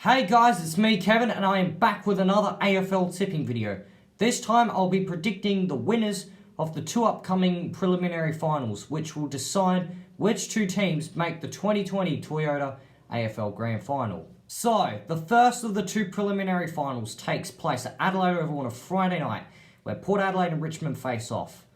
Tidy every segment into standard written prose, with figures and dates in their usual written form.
Hey guys, it's me Kevin and I am back with another AFL tipping video. This time I'll be predicting the winners of the two upcoming preliminary finals, which will decide which two teams make the 2020 Toyota AFL Grand Final. So, the first of the two preliminary finals takes place at Adelaide Oval on a Friday night, where Port Adelaide and Richmond face off.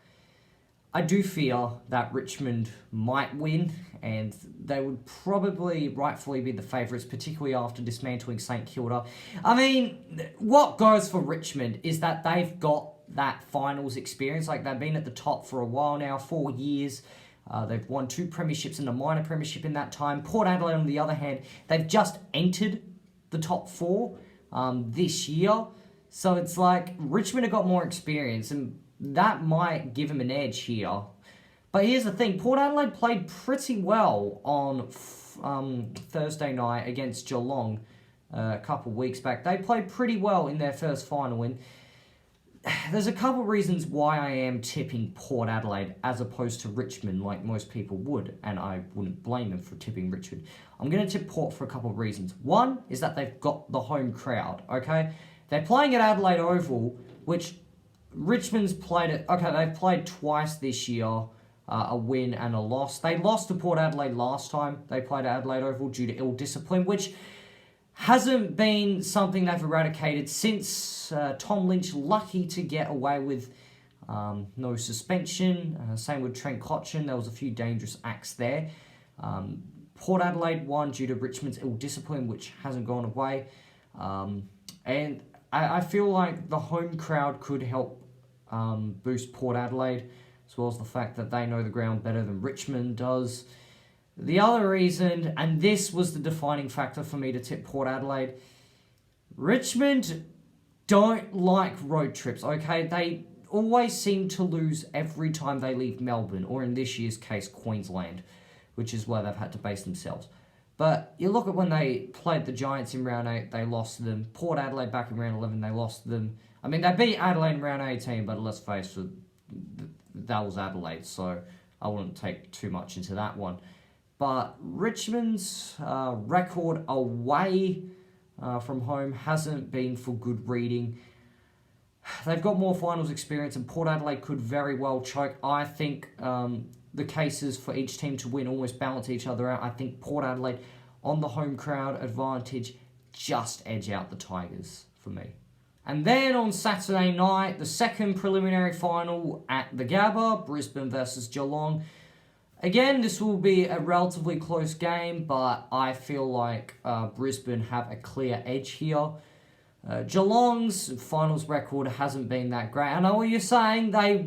I do fear that Richmond might win, and they would probably rightfully be the favourites, particularly after dismantling St Kilda. I mean, what goes for Richmond is that they've got that finals experience. Like, they've been at the top for a while now, 4 years. They've won 2 premierships and a minor premiership in that time. Port Adelaide, on the other hand, they've just entered the top 4 this year. So it's like Richmond have got more experience, and that might give him an edge here. But here's the thing. Port Adelaide played pretty well on Thursday night against Geelong a couple of weeks back. They played pretty well in their first final win. There's a couple of reasons why I am tipping Port Adelaide as opposed to Richmond like most people would, and I wouldn't blame them for tipping Richmond. I'm going to tip Port for a couple of reasons. One is that they've got the home crowd, okay? They're playing at Adelaide Oval, which Richmond's played it. Okay, they've played twice this year, a win and a loss. They lost to Port Adelaide last time they played at Adelaide Oval due to ill discipline, which hasn't been something they've eradicated since Tom Lynch, lucky to get away with no suspension. Same with Trent Cotchin. There was a few dangerous acts there. Port Adelaide won due to Richmond's ill discipline, which hasn't gone away. And I feel like the home crowd could help boost Port Adelaide, as well as the fact that they know the ground better than Richmond does. The other reason, and this was the defining factor for me to tip Port Adelaide, Richmond don't like road trips, okay? They always seem to lose every time they leave Melbourne, or in this year's case, Queensland, which is where they've had to base themselves. But you look at when they played the Giants in round 8, they lost to them. Port Adelaide back in round 11, they lost to them. I mean, they beat Adelaide in round 18, but let's face it, that was Adelaide, so I wouldn't take too much into that one. But Richmond's record away from home hasn't been for good reading. They've got more finals experience, and Port Adelaide could very well choke. I think the cases for each team to win almost balance each other out. I think Port Adelaide, on the home crowd advantage, just edge out the Tigers for me. And then on Saturday night, the second preliminary final at the Gabba, Brisbane versus Geelong. Again, this will be a relatively close game, but I feel like Brisbane have a clear edge here. Geelong's finals record hasn't been that great. I know what you're saying. They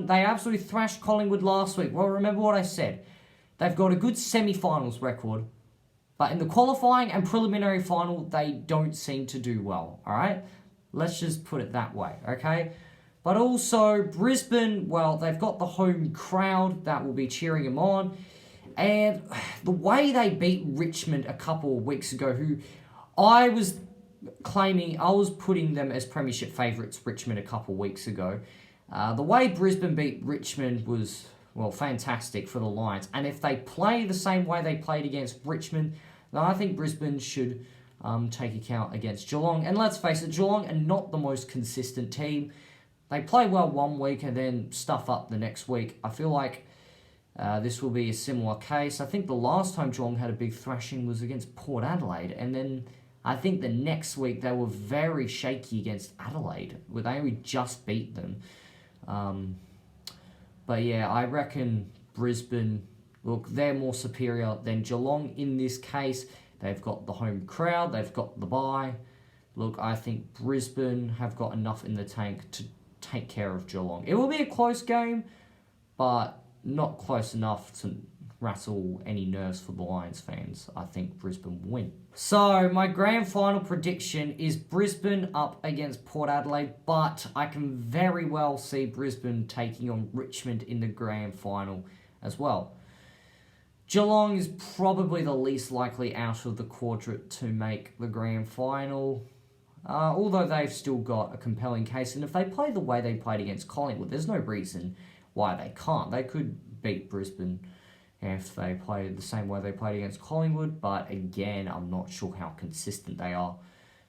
absolutely thrashed Collingwood last week. Well, remember what I said. They've got a good semi-finals record, but in the qualifying and preliminary final, they don't seem to do well, all right? Let's just put it that way, okay? But also, Brisbane, well, they've got the home crowd that will be cheering them on. And the way they beat Richmond a couple of weeks ago, who I was putting them as premiership favourites, Richmond, a couple of weeks ago. The way Brisbane beat Richmond was, well, fantastic for the Lions. And if they play the same way they played against Richmond, then I think Brisbane should take account against Geelong. And let's face it, Geelong are not the most consistent team. They play well one week and then stuff up the next week. I feel like this will be a similar case. I think the last time Geelong had a big thrashing was against Port Adelaide, and then I think the next week they were very shaky against Adelaide, where they only just beat them. But yeah, I reckon Brisbane, look, they're more superior than Geelong in this case. They've got the home crowd, they've got the bye. Look, I think Brisbane have got enough in the tank to take care of Geelong. It will be a close game, but not close enough to rattle any nerves for the Lions fans. I think Brisbane will win. So, my grand final prediction is Brisbane up against Port Adelaide, but I can very well see Brisbane taking on Richmond in the grand final as well. Geelong is probably the least likely out of the quadrant to make the grand final, although they've still got a compelling case, and if they play the way they played against Collingwood, there's no reason why they can't. They could beat Brisbane if they play the same way they played against Collingwood, but again, I'm not sure how consistent they are.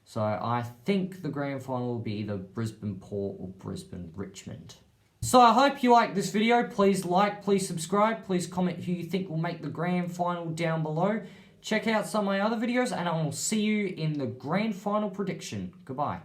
So I think the grand final will be either Brisbane Port or Brisbane Richmond. So I hope you liked this video. Please like, please subscribe, please comment who you think will make the grand final down below. Check out some of my other videos, and I will see you in the grand final prediction. Goodbye.